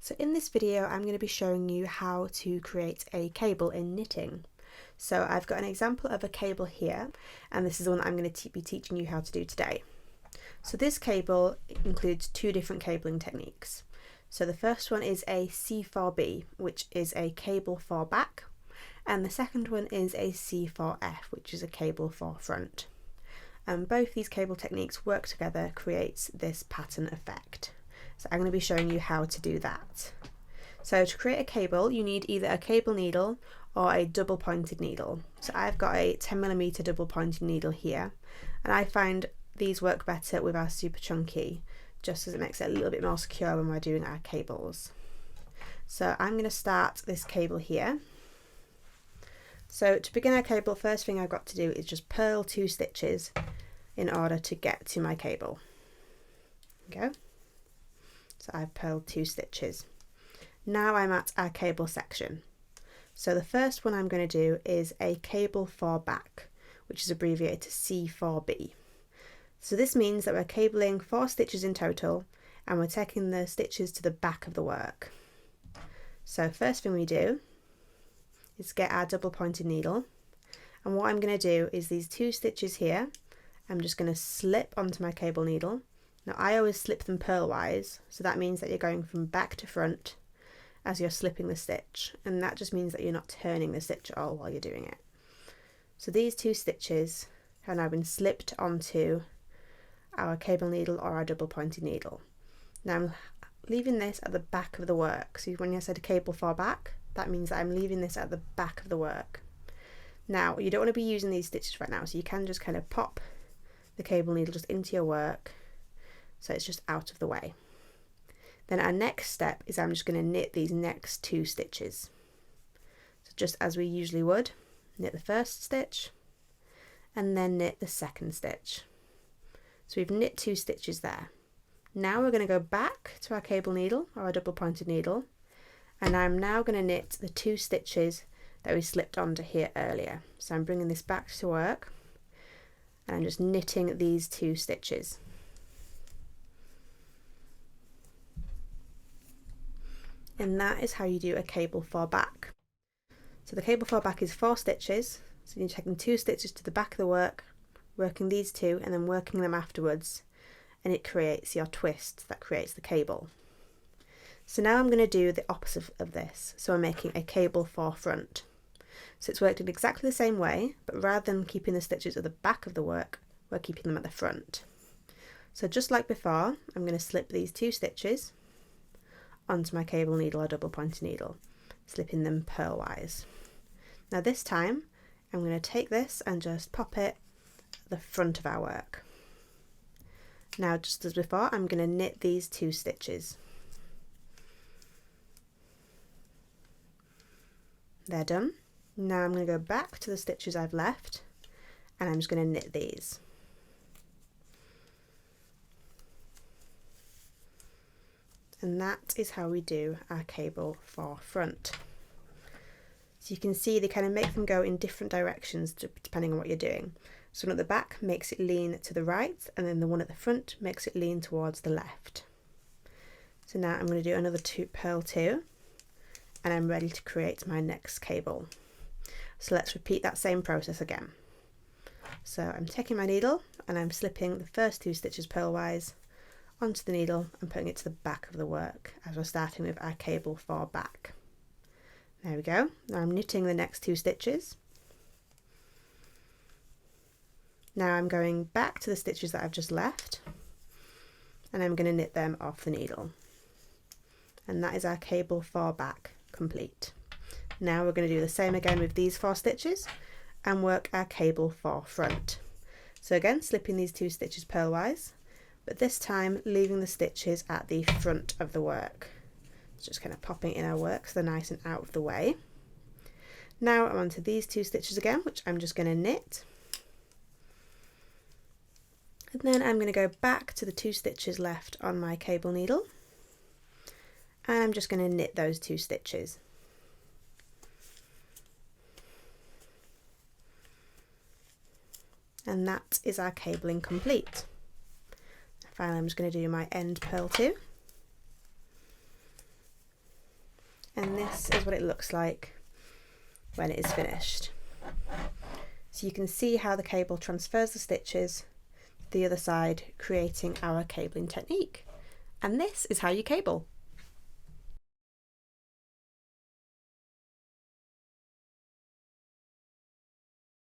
So in this video I'm going to be showing you how to create a cable in knitting. So I've got an example of a cable here, and this is the one that I'm going to be teaching you how to do today. So this cable includes two different cabling techniques. So the first one is a C4B, which is a cable for back, and the second one is a C4F, which is a cable for front. And both these cable techniques work together, creates this pattern effect. So I'm going to be showing you how to do that. So to create a cable, you need either a cable needle or a double pointed needle. So I've got a 10mm double pointed needle here, and I find these work better with our super chunky, just as it makes it a little bit more secure when we're doing our cables. So I'm going to start this cable here. So to begin our cable, first thing I've got to do is just purl 2 stitches in order to get to my cable. Okay. So I've purled 2 stitches. Now I'm at our cable section. So the first one I'm going to do is a cable for back, which is abbreviated to C4B. So this means that we're cabling 4 stitches in total, and we're taking the stitches to the back of the work. So first thing we do is get our double pointed needle, and what I'm going to do is these 2 stitches here, I'm just going to slip onto my cable needle. Now I always slip them purlwise, so that means that you're going from back to front as you're slipping the stitch, and that just means that you're not turning the stitch at all while you're doing it. So these 2 stitches have now been slipped onto our cable needle or our double pointed needle. Now I'm leaving this at the back of the work. So when I said cable for back, that means that I'm leaving this at the back of the work. Now you don't want to be using these stitches right now, so you can just kind of pop the cable needle just into your work so it's just out of the way. Then our next step is I'm just going to knit these next 2 stitches. So just as we usually would, knit the first stitch and then knit the second stitch. So we've knit 2 stitches there. Now we're going to go back to our cable needle or our double pointed needle, and I'm now going to knit the 2 stitches that we slipped onto here earlier. So I'm bringing this back to work and I'm just knitting these 2 stitches. And that is how you do a cable for back. So the cable for back is 4 stitches, so you're taking 2 stitches to the back of the work, working these 2 and then working them afterwards, and it creates your twist that creates the cable. So now I'm going to do the opposite of this, so I'm making a cable for front. So it's worked in exactly the same way, but rather than keeping the stitches at the back of the work, we're keeping them at the front. So just like before, I'm going to slip these 2 stitches onto my cable needle or double pointed needle, slipping them purlwise. Now this time I'm going to take this and just pop it at the front of our work. Now just as before, I'm going to knit these 2 stitches. They're done. Now I'm going to go back to the stitches I've left and I'm just going to knit these. And that is how we do our cable for front. So you can see they kind of make them go in different directions depending on what you're doing. So one at the back makes it lean to the right, and then the one at the front makes it lean towards the left. So now I'm going to do another purl 2, and I'm ready to create my next cable. So let's repeat that same process again. So I'm taking my needle and I'm slipping the first 2 stitches purlwise onto the needle and putting it to the back of the work as we're starting with our cable for back. There we go. Now I'm knitting the next 2 stitches. Now I'm going back to the stitches that I've just left and I'm going to knit them off the needle. And that is our cable for back complete. Now we're going to do the same again with these 4 stitches and work our cable for front. So again, slipping these 2 stitches purlwise, but this time leaving the stitches at the front of the work. It's just kind of popping in our work so they're nice and out of the way. Now I'm onto these 2 stitches again, which I'm just going to knit. And then I'm going to go back to the 2 stitches left on my cable needle, and I'm just going to knit those 2 stitches. And that is our cabling complete. Finally, I'm just going to do my end purl 2. and this is what it looks like when it is finished. So you can see how the cable transfers the stitches to the other side, creating our cabling technique. And this is how you cable.